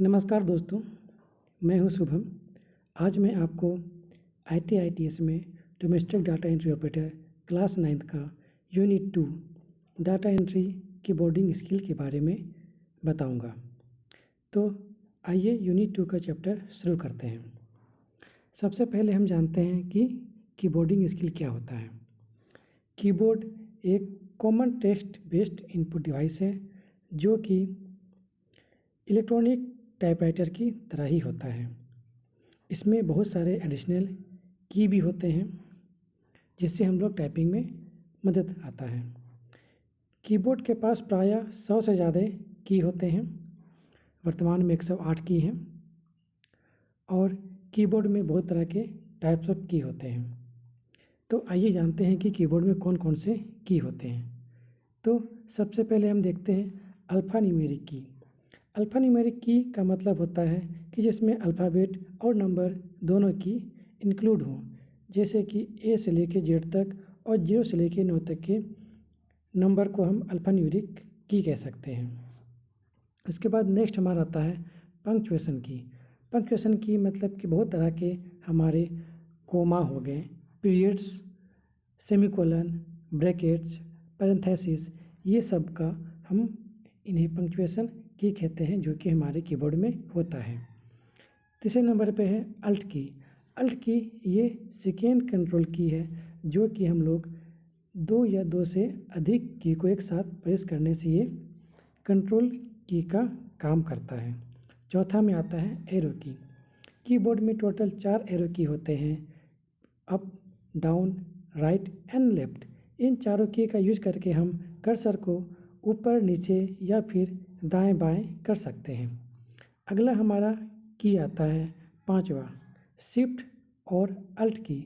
नमस्कार दोस्तों, मैं हूं शुभम। आज मैं आपको ITITS में domestic data entry operator class 9th का unit 2 data entry keyboarding skill के बारे में बताऊंगा। तो आइए यूनिट 2 का चैप्टर शुरू करते हैं। सबसे पहले हम जानते हैं कि कीबोर्डिंग स्किल क्या होता है। कीबोर्ड एक common text based input device है जो कि इलेक्ट्रॉनिक टाइपराइटर की तरह ही होता है। इसमें बहुत सारे एडिशनल की भी होते हैं जिससे हम लोग टाइपिंग में मदद आता है। कीबोर्ड के पास प्रायः 100 से ज़्यादा की होते हैं। वर्तमान में 108 की हैं और कीबोर्ड में बहुत तरह के टाइप्स ऑफ की होते हैं। तो आइए जानते हैं कि कीबोर्ड में कौन कौन से की होते हैं। तो सबसे पहले हम देखते हैं अल्फ़ा न्यूमेरिक की। अल्फ़ा न्यूमेरिक की का मतलब होता है कि जिसमें अल्फ़ाबेट और नंबर दोनों की इंक्लूड हों, जैसे कि A से लेके Z तक और 0 से लेके 9 तक के नंबर को हम अल्फ़ा न्यूमेरिक की कह सकते हैं। उसके बाद नेक्स्ट हमारा आता है पंक्चुएशन की। पंक्चुएशन की मतलब कि बहुत तरह के हमारे कोमा हो गए, पीरियड्स, सेमीकोलन, ब्रैकेट्स, पैरेंथेसिस, ये सब का हम इन्हें पंक्चुएशन की कहते हैं जो कि हमारे कीबोर्ड में होता है। तीसरे नंबर पे है अल्ट की। अल्ट की ये सेकेंड कंट्रोल की है जो कि हम लोग 2 या 2 से अधिक की को एक साथ प्रेस करने से ये कंट्रोल की का काम करता है। चौथा में आता है एरो की। कीबोर्ड में टोटल 4 एरो की होते हैं, up, down, right and left. इन चारों की का यूज करके हम कर्सर को ऊपर, नीचे या फिर दाएं बाएं कर सकते हैं। अगला हमारा की आता है 5वां, शिफ्ट और अल्ट की।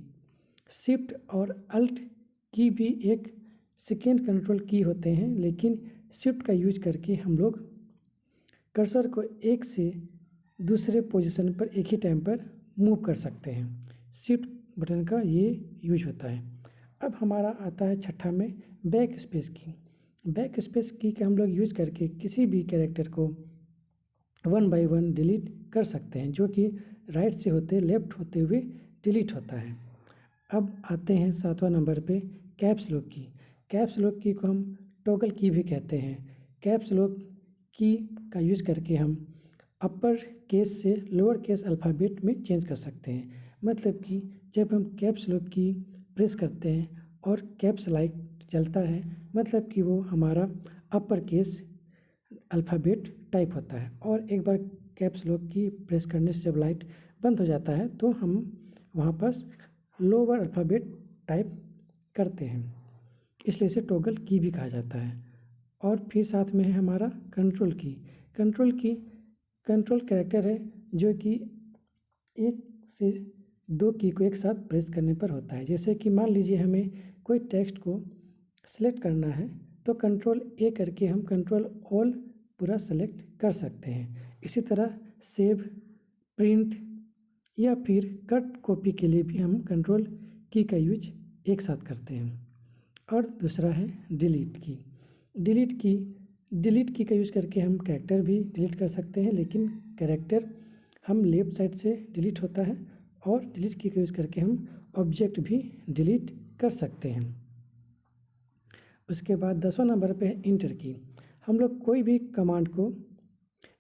शिफ्ट और अल्ट की भी एक सेकेंड कंट्रोल की होते हैं, लेकिन शिफ्ट का यूज करके हम लोग कर्सर को एक से दूसरे पोजीशन पर एक ही टाइम पर मूव कर सकते हैं। शिफ्ट बटन का ये यूज होता है। अब हमारा आता है छठा में बैक स्पेस की। बैक स्पेस की का हम लोग यूज करके किसी भी कैरेक्टर को 1 बाय 1 डिलीट कर सकते हैं, जो कि राइट से होते लेफ्ट होते हुए डिलीट होता है। अब आते हैं 7वां नंबर पे कैप्स लॉक की। कैप्स लॉक की को हम टॉगल की भी कहते हैं। कैप्स लॉक की का यूज करके हम अपर केस से लोअर केस अल्फ़ाबेट में चेंज कर सकते हैं। मतलब कि जब हम कैप्स लॉक की प्रेस करते हैं और कैप्स लाइट चलता है, मतलब कि वो हमारा अपर केस अल्फ़ाबेट टाइप होता है। और एक बार कैप्स लॉक की प्रेस करने से जब लाइट बंद हो जाता है तो हम वहाँ पर लोअर अल्फ़ाबेट टाइप करते हैं, इसलिए इसे टॉगल की भी कहा जाता है। और फिर साथ में है हमारा कंट्रोल की। कंट्रोल की कंट्रोल कैरेक्टर है जो कि 1 से 2 की को एक साथ प्रेस करने पर होता है। जैसे कि मान लीजिए हमें कोई टेक्स्ट को सिलेक्ट करना है तो कंट्रोल A करके हम कंट्रोल ऑल पूरा सेलेक्ट कर सकते हैं। इसी तरह सेव, प्रिंट या फिर कट कॉपी के लिए भी हम कंट्रोल की का यूज एक साथ करते हैं। और दूसरा है डिलीट की। डिलीट की का यूज करके हम कैरेक्टर भी डिलीट कर सकते हैं, लेकिन कैरेक्टर हम लेफ्ट साइड से डिलीट होता है और डिलीट की का यूज करके हम ऑब्जेक्ट भी डिलीट कर सकते हैं। उसके बाद 10वां नंबर पे है इंटर की। हम लोग कोई भी कमांड को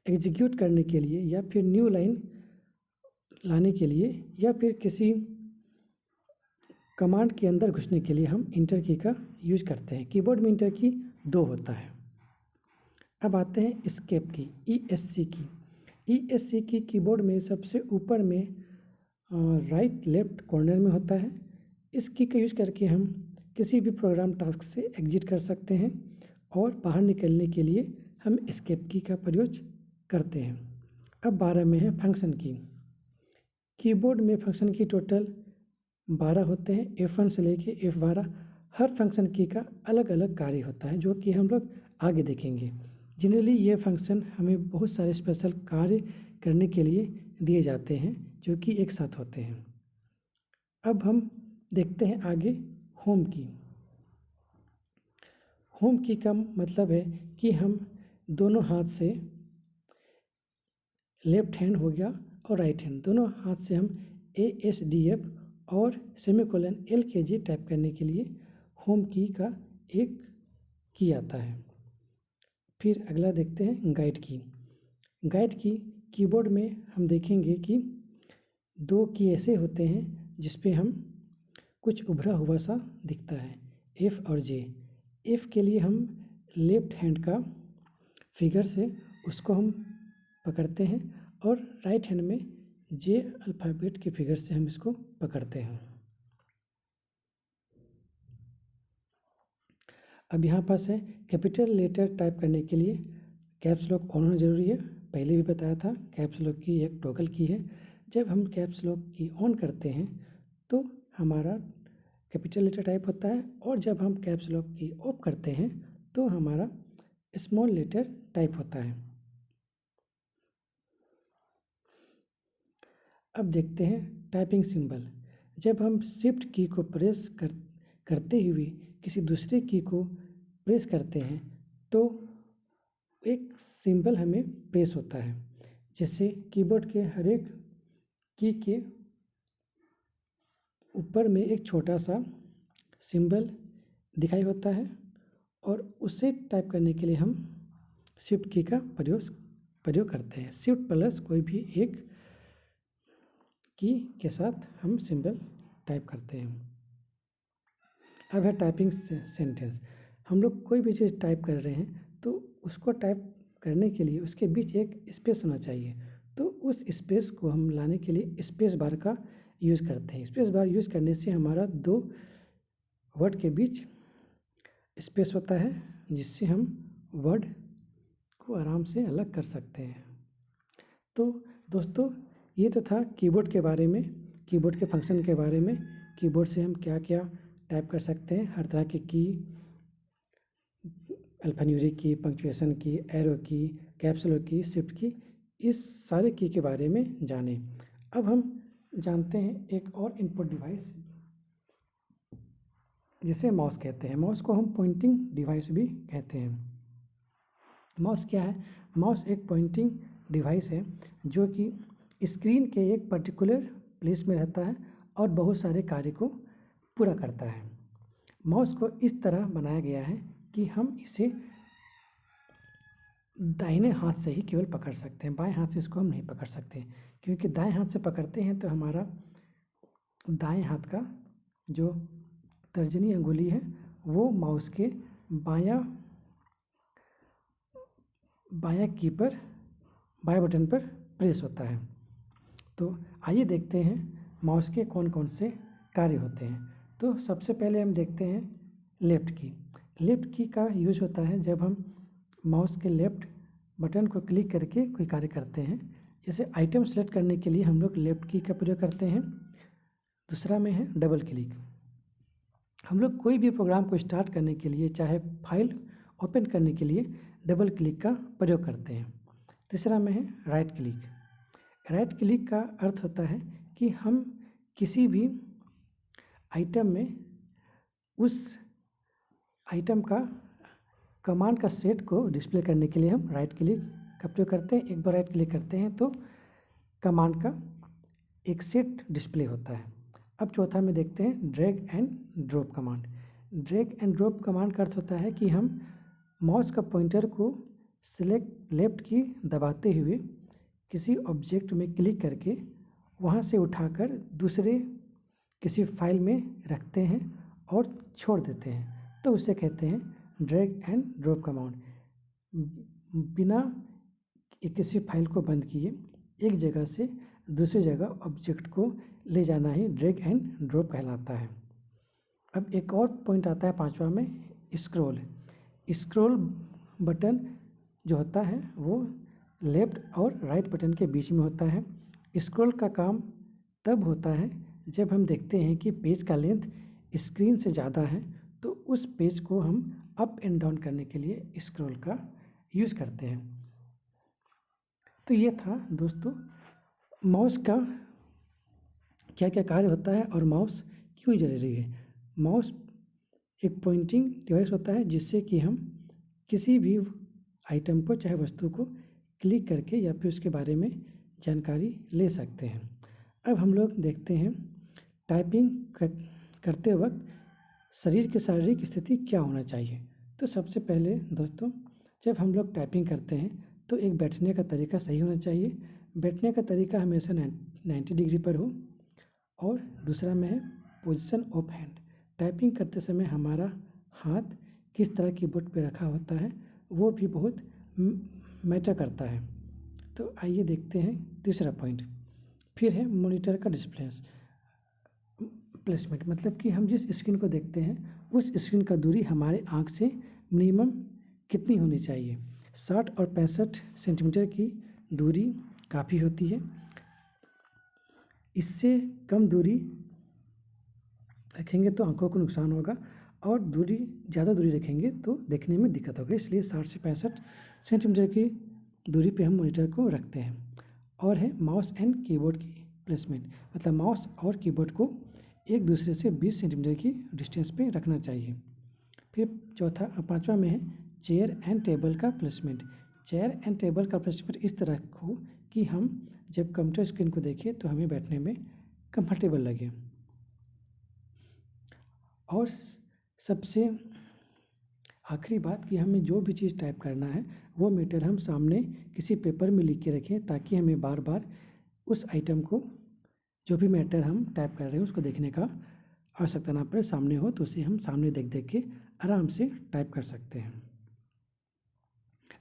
एग्जीक्यूट करने के लिए या फिर न्यू लाइन लाने के लिए या फिर किसी कमांड के अंदर घुसने के लिए हम इंटर की का यूज करते हैं। कीबोर्ड में इंटर की 2 होता है। अब आते हैं एस्केप की, ESC की। ESC की कीबोर्ड में सबसे ऊपर में राइट लेफ्ट कॉर्नर में होता है। इस की का यूज करके हम किसी भी प्रोग्राम टास्क से एग्जिट कर सकते हैं और बाहर निकलने के लिए हम एस्केप की का प्रयोग करते हैं। अब 12 में है फंक्शन की। कीबोर्ड में फंक्शन की टोटल 12 होते हैं, F1 से लेके F12। हर फंक्शन की का अलग अलग कार्य होता है जो कि हम लोग आगे देखेंगे। जनरली ये फंक्शन हमें बहुत सारे स्पेशल कार्य करने के लिए दिए जाते हैं जो कि एक साथ होते हैं। अब हम देखते हैं आगे होम की। होम की का मतलब है कि हम दोनों हाथ से लेफ्ट हैंड हो गया और राइट हैंड, दोनों हाथ से हम ASDF और सेमीकोलन LKG टाइप करने के लिए होम की का एक की आता है। फिर अगला देखते हैं गाइड की। गाइड की कीबोर्ड में हम देखेंगे कि दो की ऐसे होते हैं जिस पे हम कुछ उभरा हुआ सा दिखता है, F और J। F के लिए हम लेफ्ट हैंड का फिगर से उसको हम पकड़ते हैं और राइट हैंड में J अल्फ़ाबेट के फिगर से हम इसको पकड़ते हैं। अब यहाँ पास है कैपिटल लेटर टाइप करने के लिए कैप्स लॉक ऑन होना ज़रूरी है। पहले भी बताया था कैप्स लॉक की एक टॉगल की है। जब हम कैप्स लॉक की ऑन करते हैं तो हमारा कैपिटल लेटर टाइप होता है और जब हम कैप्स लॉक की ऑफ करते हैं तो हमारा स्मॉल लेटर टाइप होता है। अब देखते हैं टाइपिंग सिंबल। जब हम शिफ्ट की को प्रेस करते हुए किसी दूसरे की को प्रेस करते हैं तो एक सिंबल हमें प्रेस होता है, जिससे कीबोर्ड के हर एक की के ऊपर में एक छोटा सा सिंबल दिखाई होता है और उसे टाइप करने के लिए हम शिफ्ट की का प्रयोग करते हैं। शिफ्ट प्लस कोई भी एक की के साथ हम सिंबल टाइप करते हैं। अब है टाइपिंग सेंटेंस। हम लोग कोई भी चीज़ टाइप कर रहे हैं तो उसको टाइप करने के लिए उसके बीच एक स्पेस होना चाहिए, तो उस स्पेस को हम लाने के लिए स्पेस बार का यूज़ करते हैं। स्पेस बार यूज़ करने से हमारा दो वर्ड के बीच स्पेस होता है, जिससे हम वर्ड को आराम से अलग कर सकते हैं। तो दोस्तों ये तो था कीबोर्ड के बारे में, कीबोर्ड के फंक्शन के बारे में, कीबोर्ड से हम क्या क्या टाइप कर सकते हैं, हर तरह की अल्फ़ान्यूमेरिक की, पंक्चुएशन की, एरो की, कैप्स लॉक की, शिफ्ट की, इस सारे की के बारे में जाने। अब हम जानते हैं एक और इनपुट डिवाइस जिसे माउस कहते हैं। माउस को हम पॉइंटिंग डिवाइस भी कहते हैं। माउस क्या है? माउस एक पॉइंटिंग डिवाइस है जो कि स्क्रीन के एक पर्टिकुलर प्लेस में रहता है और बहुत सारे कार्य को पूरा करता है। माउस को इस तरह बनाया गया है कि हम इसे दाहिने हाथ से ही केवल पकड़ सकते हैं, बाएं हाथ से इसको हम नहीं पकड़ सकते, क्योंकि दाएं हाथ से पकड़ते हैं तो हमारा दाएं हाथ का जो तर्जनी अंगुली है वो माउस के बायां की पर, बाएं बटन पर प्रेस होता है। तो आइए देखते हैं माउस के कौन कौन से कार्य होते हैं। तो सबसे पहले हम देखते हैं लेफ़्ट की। लेफ़्ट की का यूज होता है जब हम माउस के लेफ़्ट बटन को क्लिक करके कोई कार्य करते हैं। जैसे आइटम सेलेक्ट करने के लिए हम लोग लेफ़्ट की का प्रयोग करते हैं। दूसरा में है डबल क्लिक। हम लोग कोई भी प्रोग्राम को स्टार्ट करने के लिए, चाहे फाइल ओपन करने के लिए डबल क्लिक का प्रयोग करते हैं। तीसरा में है राइट क्लिक। राइट क्लिक का अर्थ होता है कि हम किसी भी आइटम में उस आइटम का कमांड का सेट को डिस्प्ले करने के लिए हम राइट क्लिक का प्रयोग करते हैं। एक बार राइट क्लिक करते हैं तो कमांड का एक सेट डिस्प्ले होता है। अब चौथा में देखते हैं drag and drop command. Drag and drop command का अर्थ होता है कि हम माउस का पॉइंटर को सेलेक्ट लेफ्ट की दबाते हुए किसी ऑब्जेक्ट में क्लिक करके वहाँ से उठाकर दूसरे किसी फाइल में रखते हैं और छोड़ देते हैं, तो उसे कहते हैं ड्रैग एंड ड्रॉप कमांड। बिना किसी फाइल को बंद किए एक जगह से दूसरी जगह ऑब्जेक्ट को ले जाना ही ड्रैग एंड ड्रॉप कहलाता है। अब एक और पॉइंट आता है पांचवा में, स्क्रॉल। स्क्रॉल बटन जो होता है वो लेफ्ट और राइट बटन के बीच में होता है। स्क्रॉल का काम तब होता है जब हम देखते हैं कि पेज का लेंथ स्क्रीन से ज़्यादा है, तो उस पेज को हम अप एंड डाउन करने के लिए स्क्रॉल का यूज़ करते हैं। तो ये था दोस्तों माउस का क्या क्या कार्य होता है और माउस क्यों ज़रूरी है। माउस एक पॉइंटिंग डिवाइस होता है जिससे कि हम किसी भी आइटम को, चाहे वस्तु को, क्लिक करके या फिर उसके बारे में जानकारी ले सकते हैं। अब हम लोग देखते हैं टाइपिंग करते वक्त शरीर की शारीरिक स्थिति क्या होना चाहिए। तो सबसे पहले दोस्तों, जब हम लोग टाइपिंग करते हैं तो एक बैठने का तरीका सही होना चाहिए। बैठने का तरीका हमेशा 90 डिग्री पर हो। और दूसरा में है पोजीशन ऑफ हैंड। टाइपिंग करते समय हमारा हाथ किस तरह कीबोर्ड पे रखा होता है वो भी बहुत मैटर करता है। तो आइए देखते हैं तीसरा पॉइंट। फिर है मॉनिटर का डिस्प्ले प्लेसमेंट, मतलब कि हम जिस स्क्रीन को देखते हैं उस स्क्रीन का दूरी हमारे आँख से मिनिमम कितनी होनी चाहिए। 60 और 65 सेंटीमीटर की दूरी काफ़ी होती है। इससे कम दूरी रखेंगे तो आंखों को नुकसान होगा, और ज़्यादा दूरी रखेंगे तो देखने में दिक्कत होगी। इसलिए 60 से 65 सेंटीमीटर की दूरी पे हम मॉनिटर को रखते हैं। और है माउस एंड कीबोर्ड की प्लेसमेंट, मतलब माउस और कीबोर्ड को एक दूसरे से 20 सेंटीमीटर की डिस्टेंस पे रखना चाहिए। फिर पाँचवा में है चेयर एंड टेबल का प्लेसमेंट। चेयर एंड टेबल का प्लेसमेंट इस तरह हो कि हम जब कंप्यूटर स्क्रीन को देखें तो हमें बैठने में कंफर्टेबल लगे। और सबसे आखिरी बात कि हमें जो भी चीज़ टाइप करना है वो मैटर हम सामने किसी पेपर में लिख के रखें, ताकि हमें बार बार उस आइटम को, जो भी मैटर हम टाइप कर रहे हैं उसको देखने का आवश्यकता ना पड़े। सामने हो तो उसे हम सामने देख देख के आराम से टाइप कर सकते हैं।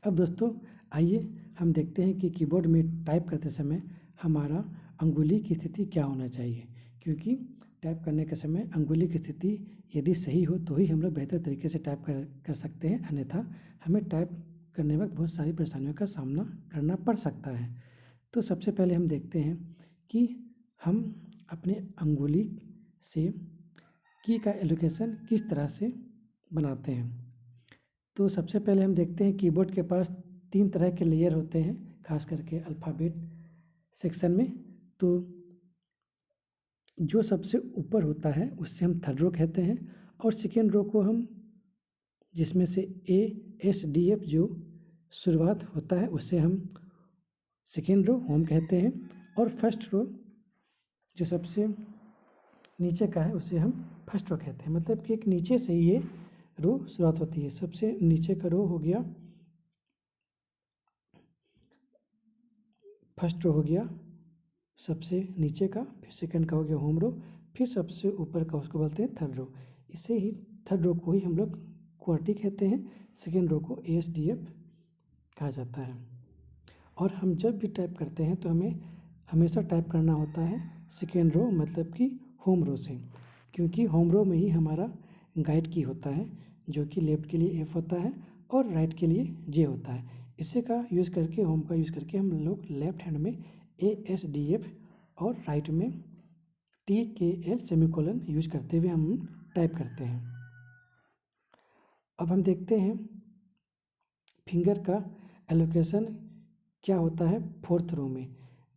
अब दोस्तों आइए हम देखते हैं कि कीबोर्ड में टाइप करते समय हमारा अंगुली की स्थिति क्या होना चाहिए, क्योंकि टाइप करने के समय अंगुली की स्थिति यदि सही हो तो ही हम लोग बेहतर तरीके से टाइप कर सकते हैं, अन्यथा हमें टाइप करने वक्त बहुत सारी परेशानियों का सामना करना पड़ सकता है। तो सबसे पहले हम देखते हैं कि हम अपने अंगुली से की का एलोकेशन किस तरह से बनाते हैं। तो सबसे पहले हम देखते हैं कीबोर्ड के पास 3 तरह के लेयर होते हैं, खास करके अल्फ़ाबेट सेक्शन में। तो जो सबसे ऊपर होता है उससे हम थर्ड रो कहते हैं, और सेकेंड रो को हम, जिसमें से ASDF जो शुरुआत होता है उससे हम सेकेंड रो होम कहते हैं, और फर्स्ट रो जो सबसे नीचे का है उसे हम फर्स्ट रो कहते हैं। मतलब कि एक नीचे से ये रो शुरुआत होती है। सबसे नीचे का रो हो गया फर्स्ट रो हो गया सबसे नीचे का, फिर सेकंड का हो गया होम रो, फिर सबसे ऊपर का उसको बोलते हैं थर्ड रो। इसे ही थर्ड रो को ही हम लोग क्वार्टी कहते हैं, सेकेंड रो को ASDF कहा जाता है। और हम जब भी टाइप करते हैं तो हमें हमेशा टाइप करना होता है सेकेंड रो, मतलब कि होम रो से, क्योंकि होम रो में ही हमारा गाइड की होता है, जो कि लेफ्ट के लिए F होता है और राइट के लिए J होता है। इसे का यूज़ करके, होम का यूज़ करके हम लोग लेफ्ट हैंड में ASDF और राइट में TKL सेमीकोलन यूज करते हुए हम टाइप करते हैं। अब हम देखते हैं फिंगर का एलोकेशन क्या होता है फोर्थ रो में।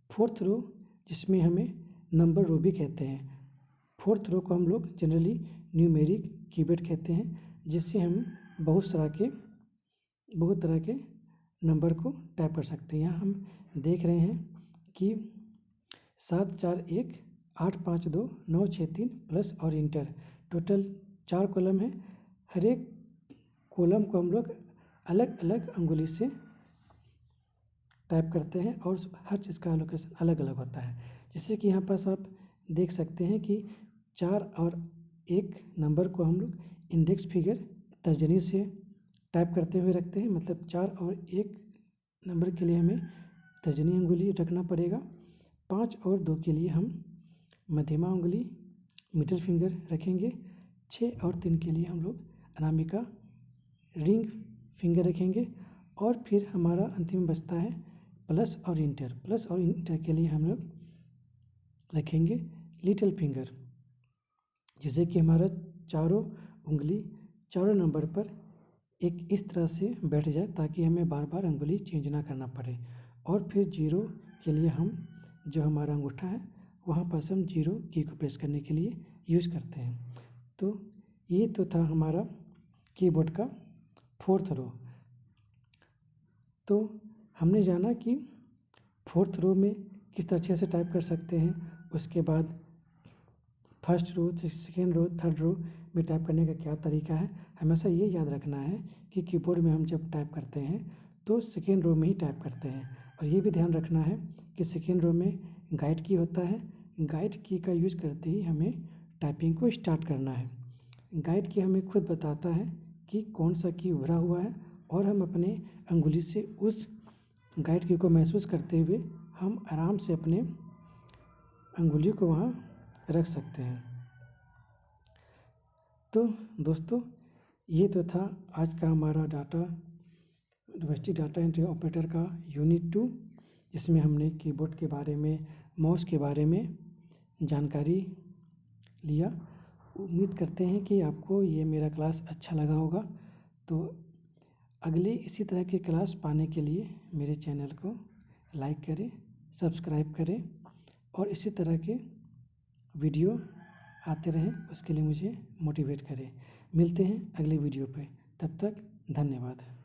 फोर्थ रो जिसमें हमें नंबर रो भी कहते हैं। फोर्थ रो को हम लोग जनरली न्यूमेरिक कीबोर्ड कहते हैं, जिससे हम बहुत तरह के नंबर को टाइप कर सकते हैं। यहाँ हम देख रहे हैं कि 741 852 963 प्लस और इंटर, टोटल 4 कॉलम है। हर एक कॉलम को हम लोग अलग अलग अंगुली से टाइप करते हैं और हर चीज़ का लोकेशन अलग अलग होता है। जैसे कि यहाँ पास आप देख सकते हैं कि 4 और 1 नंबर को हम लोग इंडेक्स फिंगर तर्जनी से टाइप करते हुए रखते हैं। मतलब 4 और 1 नंबर के लिए हमें तर्जनी अंगुली रखना पड़ेगा। 5 और 2 के लिए हम मध्यमा उंगली मिडिल फिंगर रखेंगे। 6 और 3 के लिए हम लोग अनामिका रिंग फिंगर रखेंगे। और फिर हमारा अंतिम बचता है प्लस और इंटर। प्लस और इंटर के लिए हम लोग रखेंगे लिटिल फिंगर, जिससे कि हमारा चारों उंगली चारों नंबर पर एक इस तरह से बैठ जाए ताकि हमें बार बार उंगली चेंज ना करना पड़े। और फिर 0 के लिए हम जो हमारा अंगूठा है वहाँ पर हम 0 की को प्रेस करने के लिए यूज़ करते हैं। तो ये तो था हमारा कीबोर्ड का फोर्थ रो। तो हमने जाना कि फोर्थ रो में किस तरह से टाइप कर सकते हैं, उसके बाद first row, second row, third row में टाइप करने का क्या तरीका है। हमेशा ये याद रखना है कि कीबोर्ड में हम जब टाइप करते हैं तो सेकेंड रो में ही टाइप करते हैं। और ये भी ध्यान रखना है कि सेकेंड रो में गाइड की होता है, गाइड की का यूज़ करते ही हमें टाइपिंग को स्टार्ट करना है। गाइड की हमें खुद बताता है कि कौन सा की उभरा हुआ है और हम अपने अंगुली से उस गाइड की को महसूस करते हुए हम आराम से अपने अंगुली को वहाँ रख सकते हैं। तो दोस्तों, ये तो था आज का हमारा यूनिवर्सिटी डाटा एंट्री ऑपरेटर का यूनिट 2, जिसमें हमने कीबोर्ड के बारे में, माउस के बारे में जानकारी लिया। उम्मीद करते हैं कि आपको ये मेरा क्लास अच्छा लगा होगा। तो अगले इसी तरह के क्लास पाने के लिए मेरे चैनल को लाइक करें, सब्सक्राइब करें और इसी तरह के वीडियो आते रहें, उसके लिए मुझे मोटिवेट करें। मिलते हैं अगले वीडियो पे, तब तक धन्यवाद।